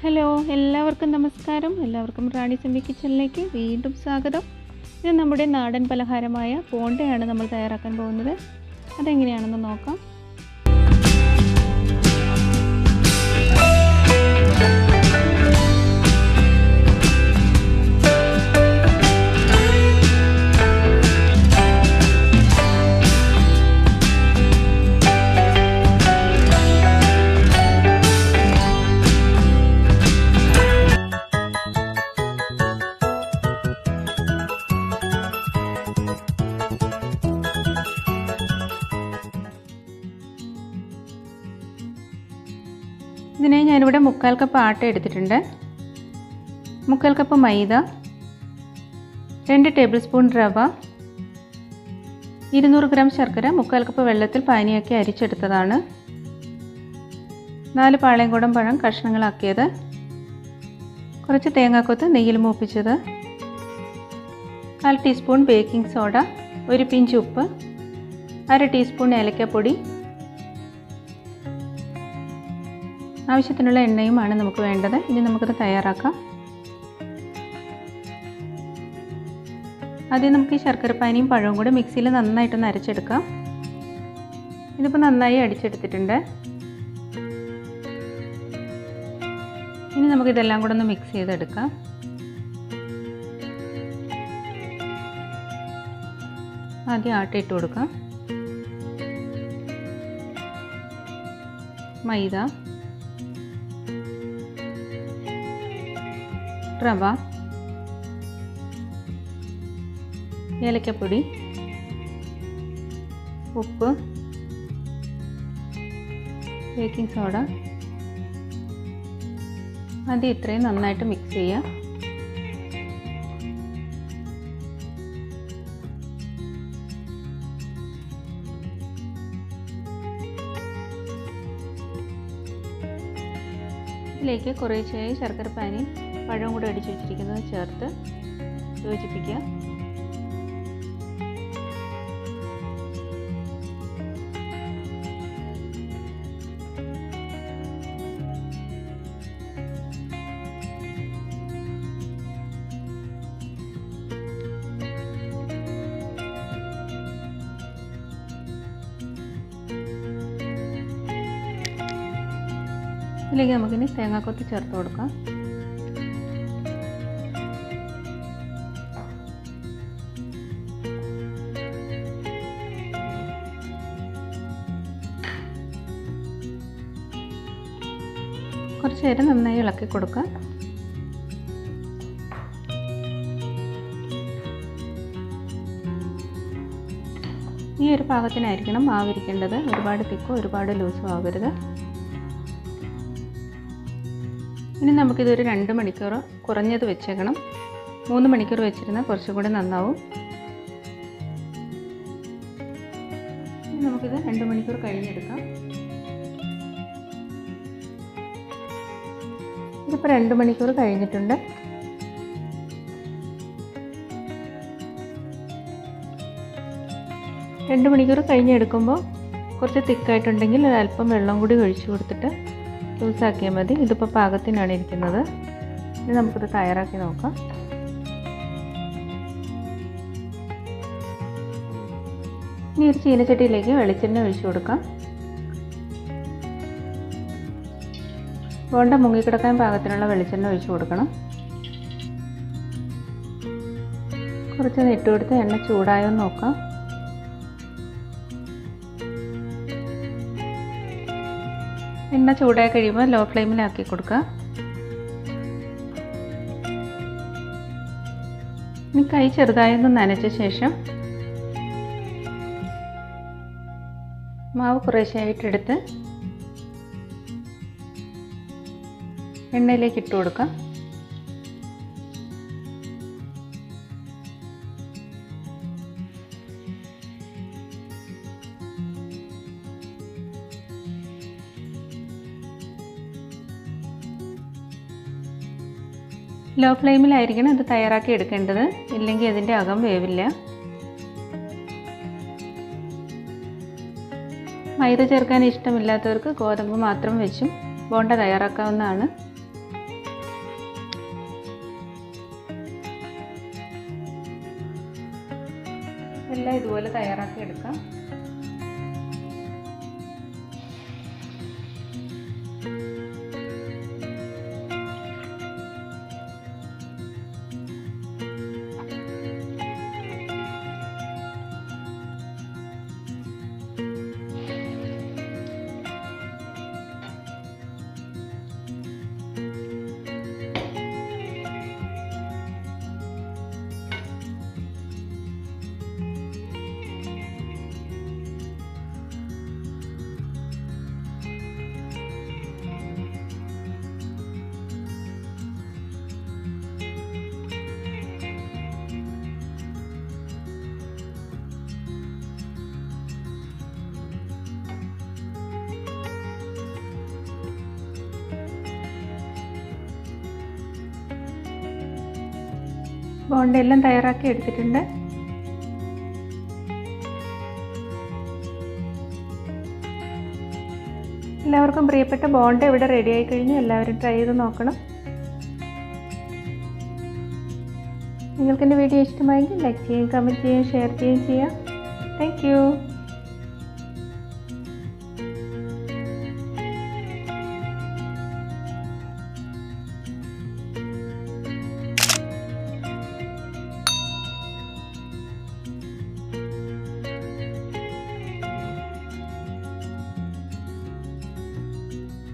Hello, എല്ലാവർക്കും നമസ്കാരം. എല്ലാവർക്കും റാണി syummykitchen വീണ്ടും സ്വാഗതം. ഇത് നമ്മുടെ നാടൻ പലഹാരമായ ബോണ്ടയാണ് നമ്മൾ തയ്യാറാക്കാൻ പോകുന്നത്. അതെങ്ങനെയാണെന്ന് നോക്കാം. ഇതിനെ ഞാനിവിടെ 3/4 കപ്പ് ആട്ട എടുത്തിട്ടുണ്ട്, 3/4 കപ്പ് മൈദ, 2 ടേബിൾ സ്പൂൺ റവ, 200 ഗ്രാം ശർക്കര 3/4 കപ്പ് വെള്ളത്തിൽ പാനിയാക്കി അരിച്ചെടുത്തതാണ്, 4 പാളയംകുടം പഴം കഷ്ണങ്ങളാക്കിയത്, കുറച്ച് തേങ്ങാക്കൊത്ത് നെയ്യിൽ മൂപ്പിച്ചത്, 1/4 ടീസ്പൂൺ ബേക്കിംഗ് സോഡ, 1 പിഞ്ച് ഉപ്പ്, 1/2 ടീസ്പൂൺ ഏലക്കപ്പൊടി, ആവശ്യത്തിനുള്ള എണ്ണയുമാണ് നമുക്ക് വേണ്ടത്. ഇനി നമുക്കത് തയ്യാറാക്കാം. ആദ്യം നമുക്ക് ഈ ശർക്കരപ്പാനിയും പഴവും കൂടെ മിക്സിയിൽ നന്നായിട്ടൊന്ന് അരച്ചെടുക്കാം. ഇതിപ്പോൾ നന്നായി അടിച്ചെടുത്തിട്ടുണ്ട്. ഇനി നമുക്കിതെല്ലാം കൂടെ ഒന്ന് മിക്സ് ചെയ്തെടുക്കാം. ആദ്യം ആട്ട ഇട്ട് കൊടുക്കാം. മൈദ, റവ, ഏലക്കപ്പൊടി, ഉപ്പ്, ബേക്കിംഗ് സോഡ, അത് ഇത്രയും നന്നായിട്ട് മിക്സ് ചെയ്യാം. ഇതിലേക്ക് കുറേശ്ശെയായി ശർക്കരപ്പാനിയും പഴവും കൂടെ അടിച്ചു വെച്ചിരിക്കുന്നത് ചേർത്ത് യോജിപ്പിക്കുക. ഇതിലേക്ക് നമുക്കിനി തേങ്ങാക്കൊത്ത് ചേർത്ത് കൊടുക്കാം. കുറച്ച് നേരം നന്നായി ഇളക്കി കൊടുക്കുക. ഈ ഒരു പാകത്തിനായിരിക്കണം മാവിരിക്കേണ്ടത്. ഒരുപാട് തിക്കോ ഒരുപാട് ലൂസോ ആവരുത്. ഇനി നമുക്കിതൊരു 2 മണിക്കൂർ കുറഞ്ഞത് വെച്ചേക്കണം. 3 മണിക്കൂർ വെച്ചിരുന്നാൽ കുറച്ചും കൂടി നന്നാവും. നമുക്കിത് 2 മണിക്കൂർ കഴിഞ്ഞെടുക്കാം. ഇതിപ്പോൾ 2 മണിക്കൂർ കഴിഞ്ഞിട്ടുണ്ട്. രണ്ട് മണിക്കൂർ കഴിഞ്ഞെടുക്കുമ്പോൾ കുറച്ച് തിക്കായിട്ടുണ്ടെങ്കിൽ ഒരല്പം വെള്ളം കൂടി ഒഴിച്ചു കൊടുത്തിട്ട് ലൂസാക്കിയാൽ മതി. ഇതിപ്പോൾ പാകത്തിനാണ് ഇരിക്കുന്നത്. ഇനി നമുക്കിത് തയ്യാറാക്കി നോക്കാം. ഇനി ഒരു ചീനച്ചട്ടിയിലേക്ക് വെളിച്ചെണ്ണ ഒഴിച്ചു കൊടുക്കാം. ബോണ്ട മുങ്ങിക്കിടക്കാൻ പാകത്തിനുള്ള വെളിച്ചെണ്ണ ഒഴിച്ചു കൊടുക്കണം. കുറച്ച് ഇട്ട് കൊടുത്ത് എണ്ണ ചൂടായോ നോക്കാം. എണ്ണ ചൂടായി കഴിയുമ്പോൾ ലോ ഫ്ലെയിമിലാക്കി കൊടുക്കുക. ഇനി കൈ ചെറുതായൊന്ന് നനച്ച ശേഷം മാവ് കുറേശ്ശെയായിട്ടെടുത്ത് എണ്ണയിലേക്ക് ഇട്ട് കൊടുക്കാം. ലോ ഫ്ലെയിമിലായിരിക്കണം ഇത് തയ്യാറാക്കി എടുക്കേണ്ടത്, ഇല്ലെങ്കിൽ അതിൻ്റെ അകം വേവില്ല. മൈദ ചേർക്കാൻ ഇഷ്ടമില്ലാത്തവർക്ക് ഗോതമ്പ് മാത്രം വെച്ചും ബോണ്ട തയ്യാറാക്കാവുന്നതാണ്. എല്ലാം ഇതുപോലെ തയ്യാറാക്കി എടുക്കാം. ബോണ്ട എല്ലാം തയ്യാറാക്കി എടുത്തിട്ടുണ്ട്. എല്ലാവർക്കും പ്രിയപ്പെട്ട ബോണ്ട ഇവിടെ റെഡി ആയി കഴിഞ്ഞു. എല്ലാവരും ട്രൈ ചെയ്ത് നോക്കണം. നിങ്ങൾക്ക് എൻ്റെ വീഡിയോ ഇഷ്ടമായെങ്കിൽ ലൈക്ക് ചെയ്യുകയും കമൻറ്റ് ചെയ്യുകയും ഷെയർ ചെയ്യുകയും ചെയ്യാം. Thank you.